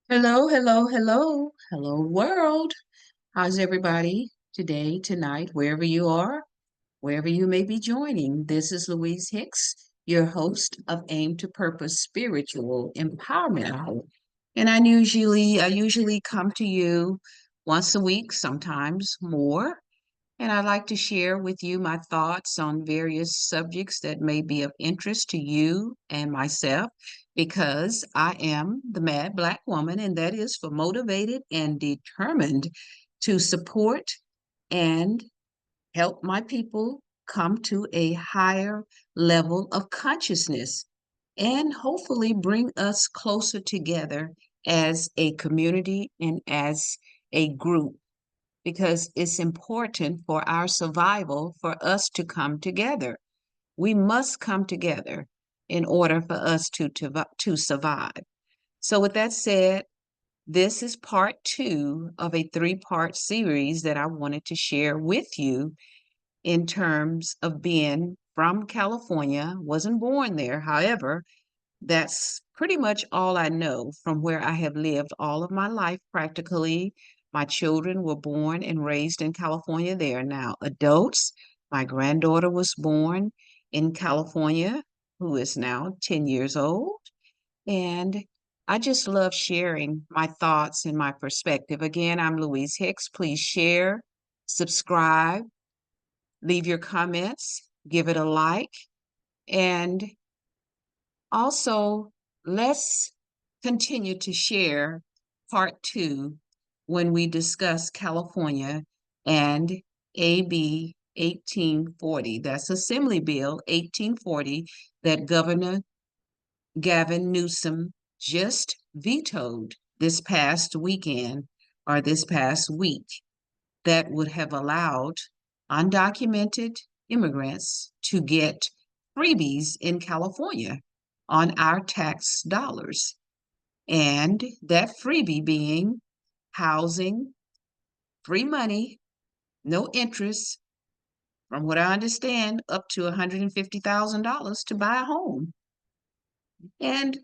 Hello, hello, hello, hello, world. How's everybody today, tonight, wherever you are, wherever you may be joining? This is Louise Hicks, your host of Aim to Purpose Spiritual Empowerment Hour. And I usually come to you once a week, sometimes more. And I'd like to share with you my thoughts on various subjects that may be of interest to you and myself, because I am the mad Black woman, and that is for motivated and determined to support and help my people come to a higher level of consciousness and hopefully bring us closer together as a community and as a group, because it's important for our survival for us to come together. We must come together in order for us to survive. So, with that said, this is part two of a three-part series that I wanted to share with you in terms of being from California. Wasn't born there. However, that's pretty much all I know from where I have lived all of my life practically. My children were born and raised in California. They are now adults. My granddaughter was born in California, who is now 10 years old. And I just love sharing my thoughts and my perspective. Again, I'm Louise Hicks. Please share, subscribe, leave your comments, give it a like, and also, let's continue to share part two when we discuss California and AB 1840. That's Assembly Bill 1840 that Governor Gavin Newsom just vetoed this past weekend or this past week, that would have allowed undocumented immigrants to get freebies in California on our tax dollars. And that freebie being housing, free money, no interest, from what I understand, up to $150,000 to buy a home, and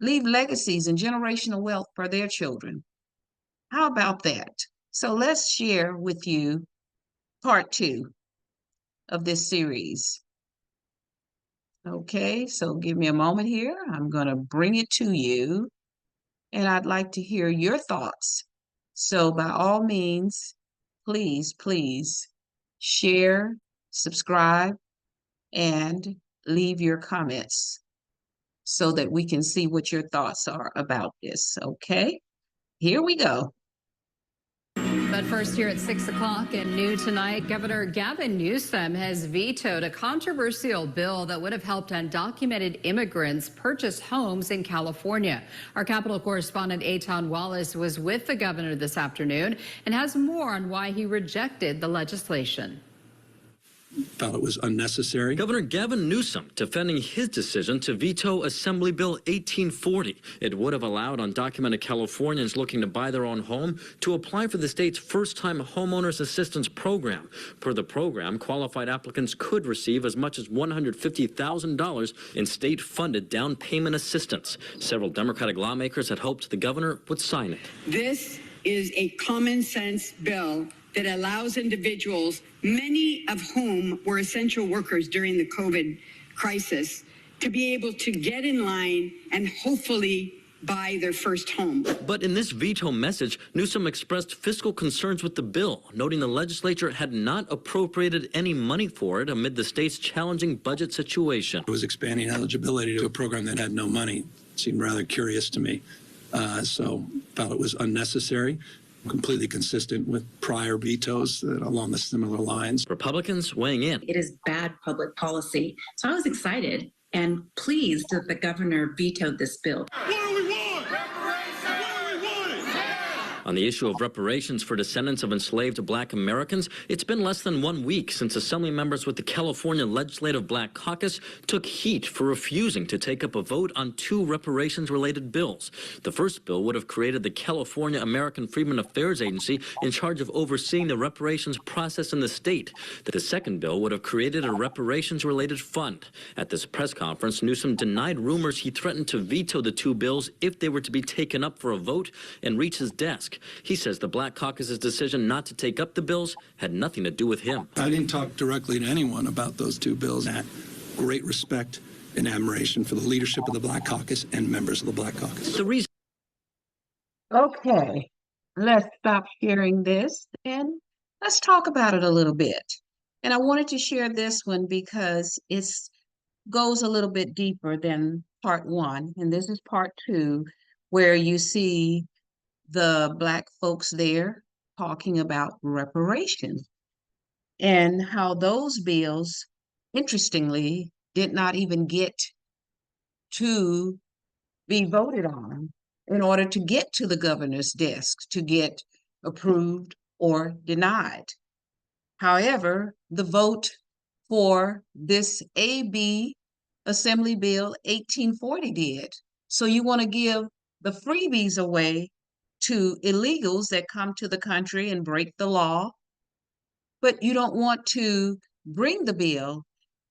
leave legacies and generational wealth for their children. How about that? So let's share with you part two of this series. Okay, so give me a moment here. I'm going to bring it to you, and I'd like to hear your thoughts. So by all means, please share, subscribe, and leave your comments so that we can see what your thoughts are about this. Okay, here we go. But first, here at 6 o'clock and new tonight, Governor Gavin Newsom has vetoed a controversial bill that would have helped undocumented immigrants purchase homes in California. Our Capitol correspondent Aton Wallace was with the governor this afternoon and has more on why he rejected the legislation. Felt it was unnecessary. Governor Gavin Newsom defending his decision to veto Assembly Bill 1840. It would have allowed undocumented Californians looking to buy their own home to apply for the state's first-time homeowners assistance program. Per the program, qualified applicants could receive as much as $150,000 in state-funded down payment assistance. Several Democratic lawmakers had hoped the governor would sign it. This is a common-sense bill that allows individuals, many of whom were essential workers during the COVID crisis, to be able to get in line and hopefully buy their first home. But in this veto message, Newsom expressed fiscal concerns with the bill, noting the legislature had not appropriated any money for it amid the state's challenging budget situation. It was expanding eligibility to a program that had no money. It seemed rather curious to me. So felt it was unnecessary. Completely consistent with prior vetoes along the similar lines. Republicans weighing in. It is bad public policy. So I was excited and pleased that the governor vetoed this bill. What do we want? Reparations! What do we want? On the issue of reparations for descendants of enslaved black Americans, it's been less than 1 week since assembly members with the California Legislative Black Caucus took heat for refusing to take up a vote on 2 reparations-related bills. The first bill would have created the California American Freedmen Affairs Agency in charge of overseeing the reparations process in the state. The second bill would have created a reparations-related fund. At this press conference, Newsom denied rumors he threatened to veto the 2 bills if they were to be taken up for a vote and reach his desk. He says the Black Caucus's decision not to take up the bills had nothing to do with him. I didn't talk directly to anyone about those 2 bills. I had great respect and admiration for the leadership of the Black Caucus and members of the Black Caucus. The reason Okay, let's stop sharing this and let's talk about it a little bit. And I wanted to share this one because it goes a little bit deeper than part 1. And this is part 2, where you see the Black folks there talking about reparations and how those bills, interestingly, did not even get to be voted on in order to get to the governor's desk to get approved or denied. However, the vote for this AB Assembly Bill 1840 did. So you want to give the freebies away to illegals that come to the country and break the law, but you don't want to bring the bill.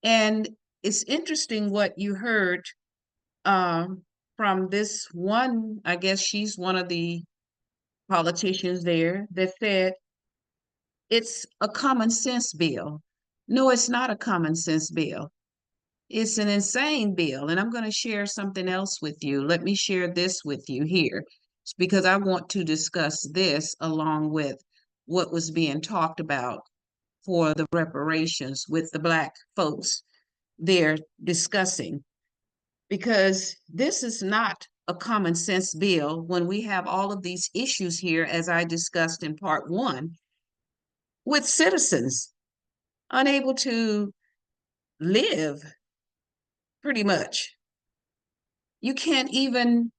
And it's interesting what you heard from this one, I guess she's one of the politicians there, that said it's a common sense bill. No, it's not a common sense bill. It's an insane bill. And I'm going to share something else with you. Let me share this with you here, because I want to discuss this along with what was being talked about for the reparations with the Black folks they're discussing. Because this is not a common sense bill when we have all of these issues here, as I discussed in part 1, with citizens unable to live, pretty much. You can't even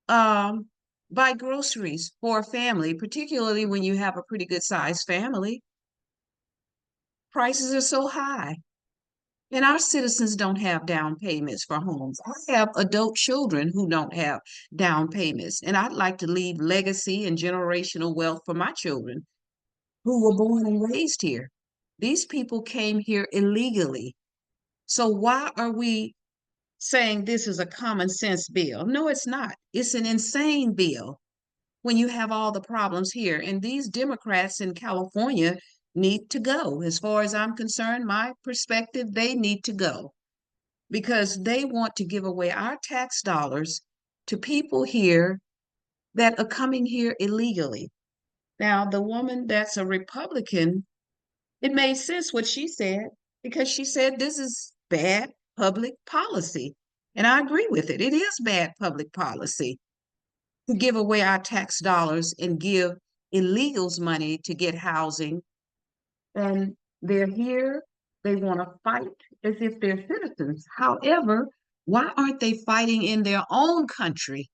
buy groceries for a family, particularly when you have a pretty good sized family. Prices are so high. And our citizens don't have down payments for homes. I have adult children who don't have down payments. And I'd like to leave legacy and generational wealth for my children who were born and raised here. These people came here illegally. So why are we saying this is a common sense bill? No, it's not. It's an insane bill when you have all the problems here. And these Democrats in California need to go. As far as I'm concerned, my perspective, they need to go because they want to give away our tax dollars to people here that are coming here illegally. Now, the woman that's a Republican, it made sense what she said, because she said this is bad public policy. And I agree with it. It is bad public policy to give away our tax dollars and give illegals money to get housing. And they're here, they want to fight as if they're citizens. However, why aren't they fighting in their own country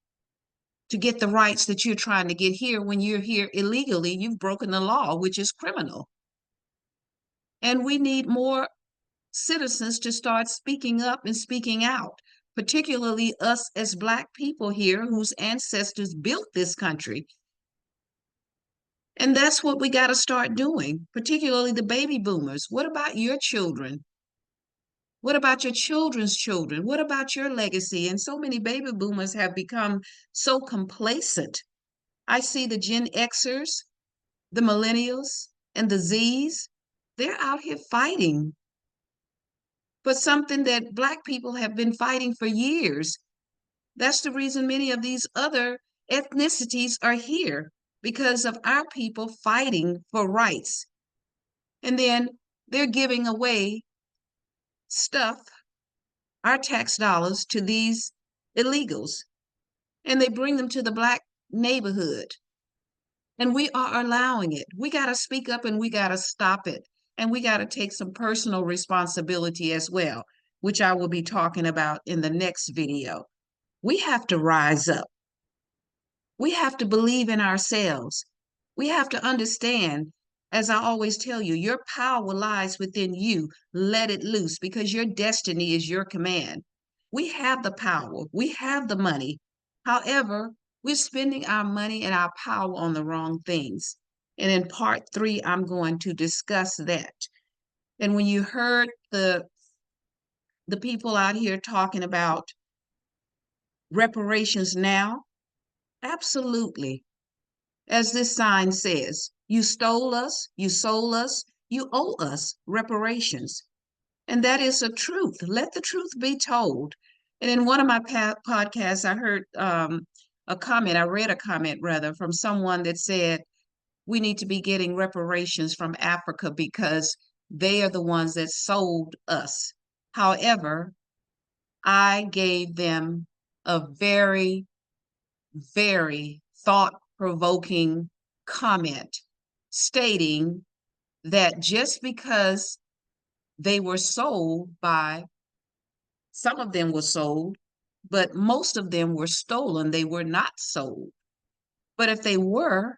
to get the rights that you're trying to get here when you're here illegally? You've broken the law, which is criminal. And we need more citizens to start speaking up and speaking out, particularly us as Black people here whose ancestors built this country. And that's what we got to start doing, particularly the baby boomers. What about your children? What about your children's children? What about your legacy? And so many baby boomers have become so complacent. I see the Gen Xers, the millennials, and the Zs. They're out here fighting for something that Black people have been fighting for years. That's the reason many of these other ethnicities are here, because of our people fighting for rights. And then they're giving away stuff, our tax dollars, to these illegals. And they bring them to the Black neighborhood. And we are allowing it. We got to speak up and we got to stop it. And we got to take some personal responsibility as well, which I will be talking about in the next video. We have to rise up. We have to believe in ourselves. We have to understand, as I always tell you, your power lies within you. Let it loose because your destiny is your command. We have the power, we have the money. However, we're spending our money and our power on the wrong things. And in part 3, I'm going to discuss that. And when you heard the people out here talking about reparations now, absolutely. As this sign says, you stole us, you sold us, you owe us reparations. And that is the truth. Let the truth be told. And in one of my podcasts, I heard a comment, I read a comment rather, from someone that said, we need to be getting reparations from Africa because they are the ones that sold us. However, I gave them a very, very thought-provoking comment stating that just because they were sold by, some of them were sold, but most of them were stolen. They were not sold. But if they were,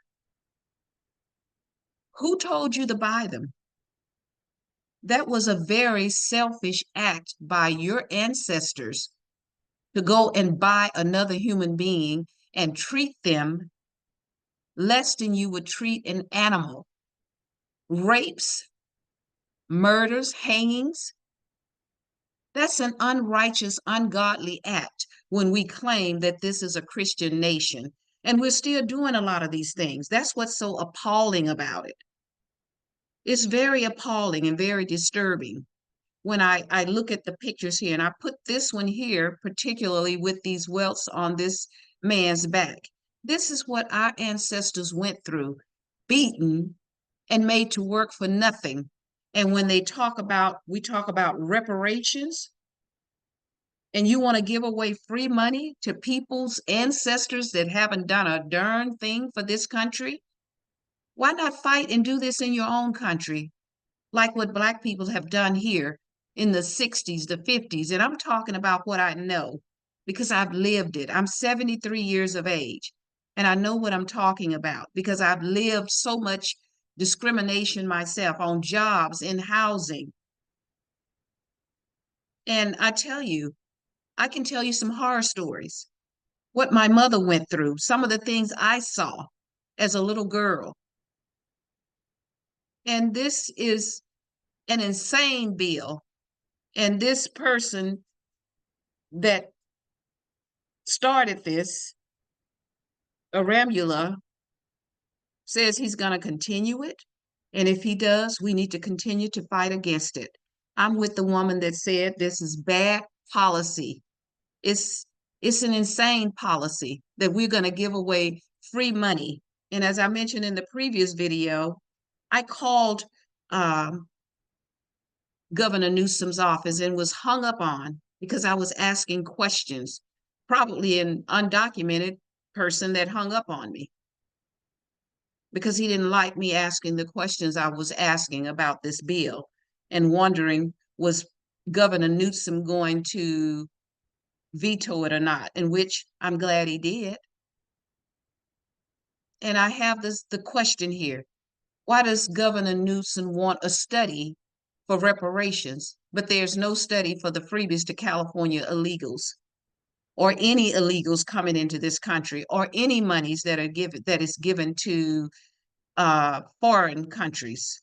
who told you to buy them? That was a very selfish act by your ancestors to go and buy another human being and treat them less than you would treat an animal. Rapes, murders, hangings. That's an unrighteous, ungodly act when we claim that this is a Christian nation. And we're still doing a lot of these things. That's what's so appalling about it. It's very appalling and very disturbing when I look at the pictures here. And I put this one here, particularly with these welts on this man's back. This is what our ancestors went through, beaten and made to work for nothing. And when we talk about reparations, and you want to give away free money to people's ancestors that haven't done a darn thing for this country, why not fight and do this in your own country, like what Black people have done here in the 60s, the 50s? And I'm talking about what I know because I've lived it. I'm 73 years of age, and I know what I'm talking about because I've lived so much discrimination myself on jobs, in housing. And I tell you, I can tell you some horror stories, what my mother went through, some of the things I saw as a little girl. And this is an insane bill. And this person that started this, Aramula, says he's going to continue it. And if he does, we need to continue to fight against it. I'm with the woman that said this is bad policy. It's an insane policy that we're going to give away free money. And as I mentioned in the previous video, I called Governor Newsom's office and was hung up on because I was asking questions, probably an undocumented person that hung up on me because he didn't like me asking the questions I was asking about this bill and wondering, was Governor Newsom going to veto it or not, in which I'm glad he did. And I have the question here. Why does Governor Newsom want a study for reparations, but there's no study for the freebies to California illegals or any illegals coming into this country or any monies that is given to foreign countries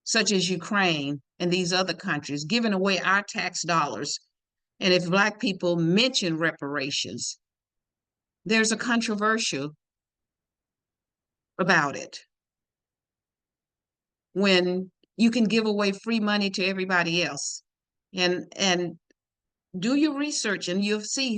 such as Ukraine and these other countries, giving away our tax dollars? And if Black people mention reparations, there's a controversial about it. When you can give away free money to everybody else, and do your research and you'll see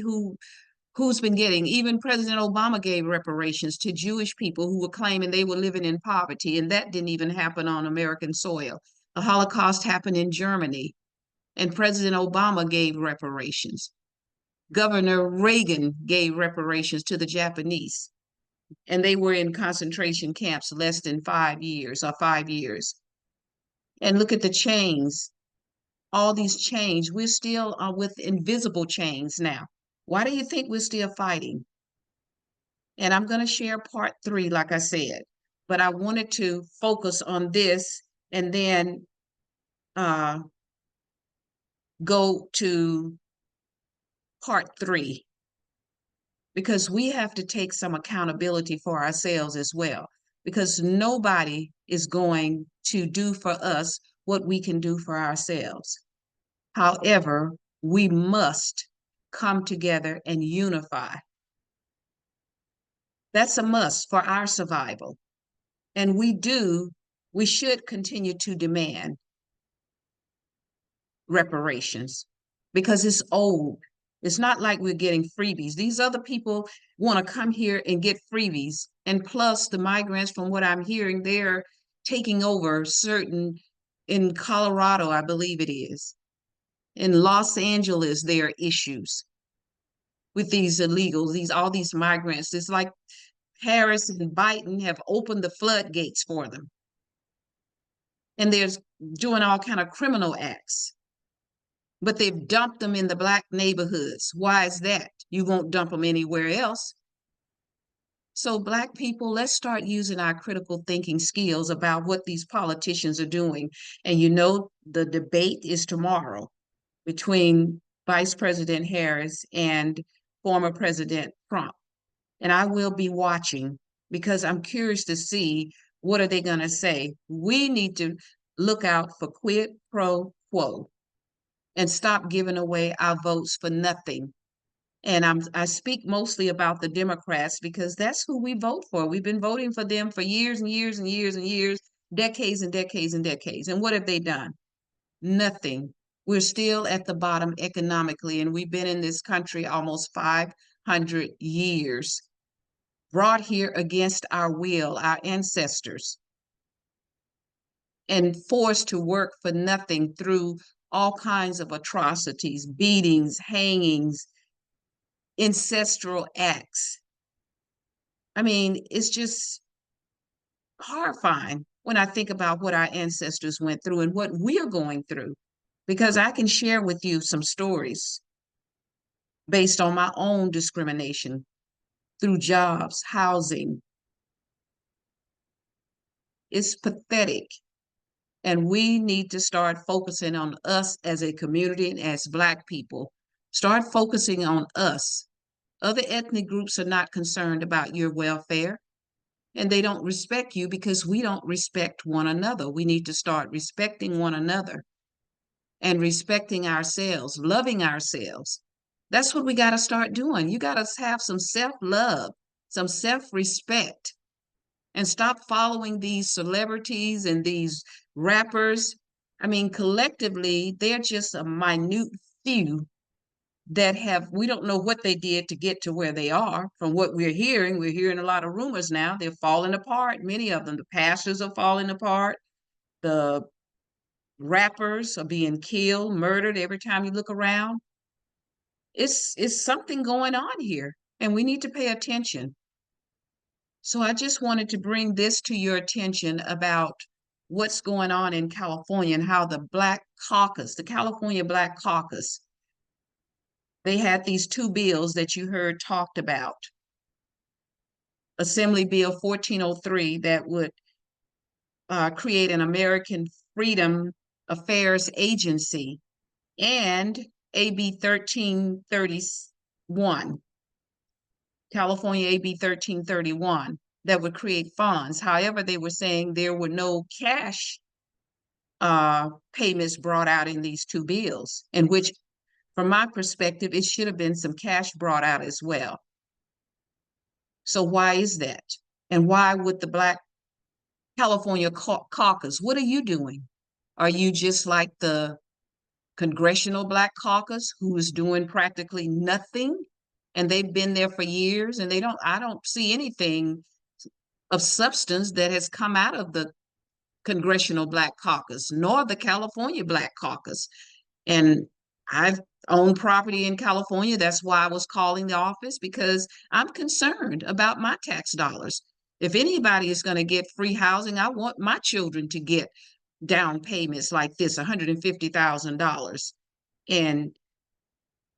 who's been getting. Even President Obama gave reparations to Jewish people who were claiming they were living in poverty, and that didn't even happen on American soil. The Holocaust happened in Germany, and President Obama gave reparations. Governor Reagan gave reparations to the Japanese, and they were in concentration camps less than 5 years or 5 years. And look at the chains, all these chains. We're still with invisible chains now. Why do you think we're still fighting? And I'm going to share part 3, like I said, but I wanted to focus on this and then go to part 3, because we have to take some accountability for ourselves as well, because nobody is going to do for us what we can do for ourselves. However, we must come together and unify. That's a must for our survival. And we should continue to demand reparations because it's old. It's not like we're getting freebies. These other people want to come here and get freebies. And plus, the migrants, from what I'm hearing, they're taking over certain, in Colorado, I believe it is. In Los Angeles, there are issues with these illegals, all these migrants. It's like Harris and Biden have opened the floodgates for them. And they're doing all kind of criminal acts. But they've dumped them in the Black neighborhoods. Why is that? You won't dump them anywhere else. So Black people, let's start using our critical thinking skills about what these politicians are doing. And you know, the debate is tomorrow between Vice President Harris and former President Trump. And I will be watching because I'm curious to see what are they going to say. We need to look out for quid pro quo and stop giving away our votes for nothing. And I speak mostly about the Democrats because that's who we vote for. We've been voting for them for years and years and years and years, decades and decades and decades. And what have they done? Nothing. We're still at the bottom economically, and we've been in this country almost 500 years, brought here against our will, our ancestors, and forced to work for nothing through all kinds of atrocities, beatings, hangings, ancestral acts. I mean, it's just horrifying when I think about what our ancestors went through and what we're going through, because I can share with you some stories based on my own discrimination through jobs, housing. It's pathetic. And we need to start focusing on us as a community and as Black people. Start focusing on us. Other ethnic groups are not concerned about your welfare, and they don't respect you because we don't respect one another. We need to start respecting one another and respecting ourselves, loving ourselves. That's what we got to start doing. You got to have some self-love, some self-respect, and stop following these celebrities and these rappers. I mean, collectively, they're just a minute few that we don't know what they did to get to where they are. From what we're hearing a lot of rumors now. They're falling apart, many of them. The pastors are falling apart. The rappers are being killed, murdered every time you look around. It's something going on here, and we need to pay attention. So I just wanted to bring this to your attention about what's going on in California and how the Black Caucus, the California Black Caucus, they had these 2 bills that you heard talked about. Assembly Bill 1403 that would create an American Freedom Affairs Agency, and AB 1331, California AB 1331, that would create funds. However, they were saying there were no cash payments brought out in these 2 bills, in which, from my perspective, it should have been some cash brought out as well. So why is that? And why would the Black California Caucus, what are you doing? Are you just like the Congressional Black Caucus, who is doing practically nothing? And they've been there for years, and I don't see anything of substance that has come out of the Congressional Black Caucus, nor the California Black Caucus. And I've owned property in California. That's why I was calling the office, because I'm concerned about my tax dollars. If anybody is going to get free housing, I want my children to get down payments like this, $150,000, and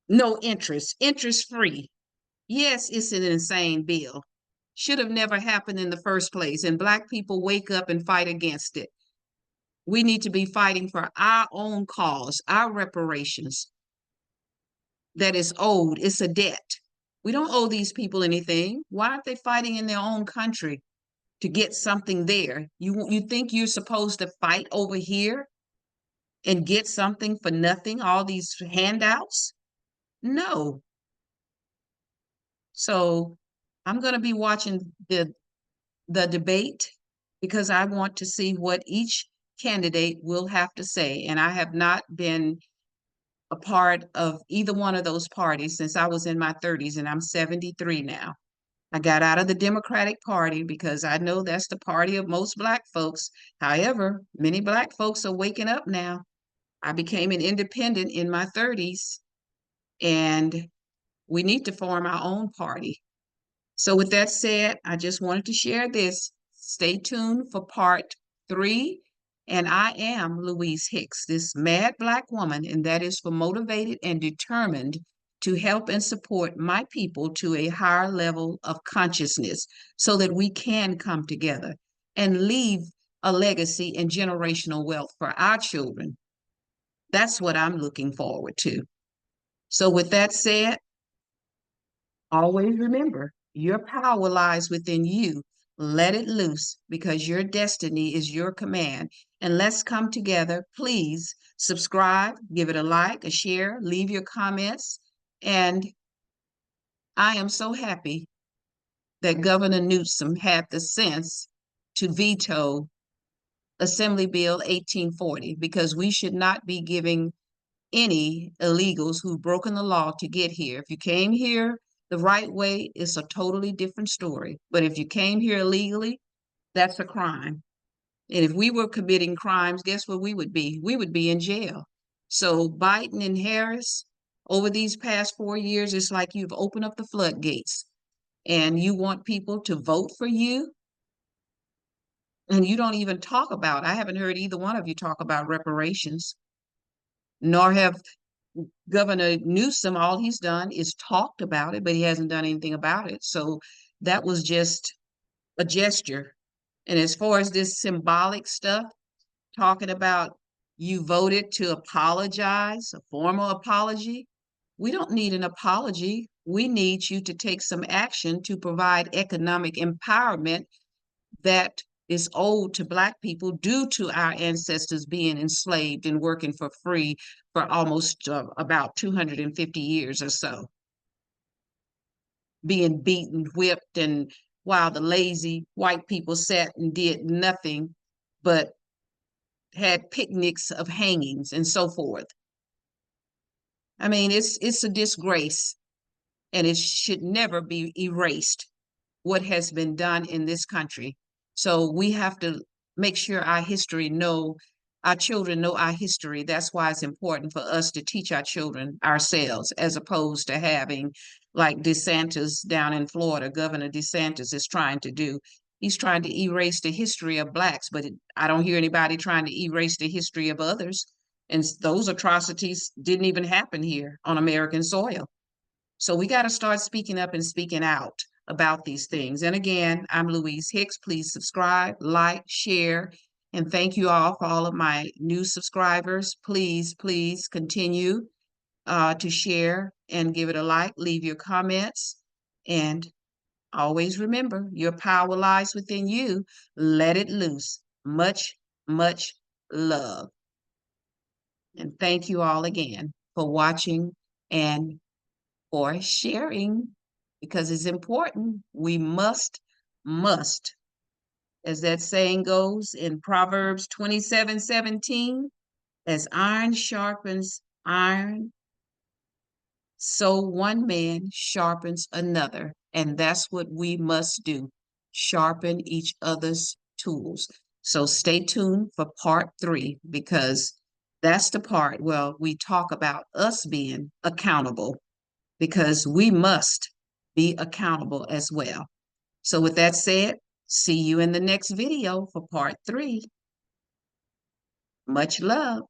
no interest, interest free. Yes, it's an insane bill, should have never happened in the first place. And Black people wake up and fight against it. We need to be fighting for our own cause, our reparations that is owed. It's a debt. We don't owe these people anything. Why aren't they fighting in their own country to get something there? You think you're supposed to fight over here and get something for nothing, all these handouts? No. So I'm going to be watching the debate because I want to see what each candidate will have to say. And I have not been a part of either one of those parties since I was in my 30s, and I'm 73 now. I got out of the Democratic Party because I know that's the party of most Black folks. However, many Black folks are waking up now. I became an independent in my 30s, and we need to form our own party. So with that said, I just wanted to share this. Stay tuned for part 3. And I am Louise Hicks, this mad Black woman, and that is for motivated and determined to help and support my people to a higher level of consciousness so that we can come together and leave a legacy and generational wealth for our children. That's what I'm looking forward to. So with that said, always remember, your power lies within you. Let it loose because your destiny is your command. And let's come together. Please subscribe, give it a like, a share, leave your comments. And I am so happy that Governor Newsom had the sense to veto Assembly Bill 1840 because we should not be giving any illegals who've broken the law to get here. If you came here the right way, it's a totally different story. But if you came here illegally, that's a crime. And if we were committing crimes, guess where we would be? We would be in jail. So Biden and Harris, over these past 4 years, it's like you've opened up the floodgates and you want people to vote for you. And you don't even talk about, I haven't heard either one of you talk about reparations, nor have Governor Newsom. All he's done is talked about it, but he hasn't done anything about it. So that was just a gesture. And as far as this symbolic stuff, talking about you voted to apologize, a formal apology, we don't need an apology. We need you to take some action to provide economic empowerment that is owed to Black people due to our ancestors being enslaved and working for free for almost about 250 years or so. Being beaten, whipped, and while the lazy white people sat and did nothing but had picnics of hangings and so forth. I mean, it's a disgrace, and it should never be erased, what has been done in this country. So we have to make sure our children know our history. That's why it's important for us to teach our children ourselves, as opposed to having, like DeSantis down in Florida, Governor DeSantis is trying to do. He's trying to erase the history of Blacks, but I don't hear anybody trying to erase the history of others. And those atrocities didn't even happen here on American soil. So we got to start speaking up and speaking out about these things. And again, I'm Louise Hicks. Please subscribe, like, share, and thank you all for all of my new subscribers. Please, please continue to share and give it a like, leave your comments, and always remember, your power lies within you. Let it loose. Much, much love. And thank you all again for watching and for sharing, because it's important. We must, as that saying goes in Proverbs 27:17, as iron sharpens iron, so one man sharpens another. And that's what we must do, sharpen each other's tools. So stay tuned for part 3, because that's the part where we talk about us being accountable, because we must be accountable as well. So with that said, see you in the next video for part 3. Much love.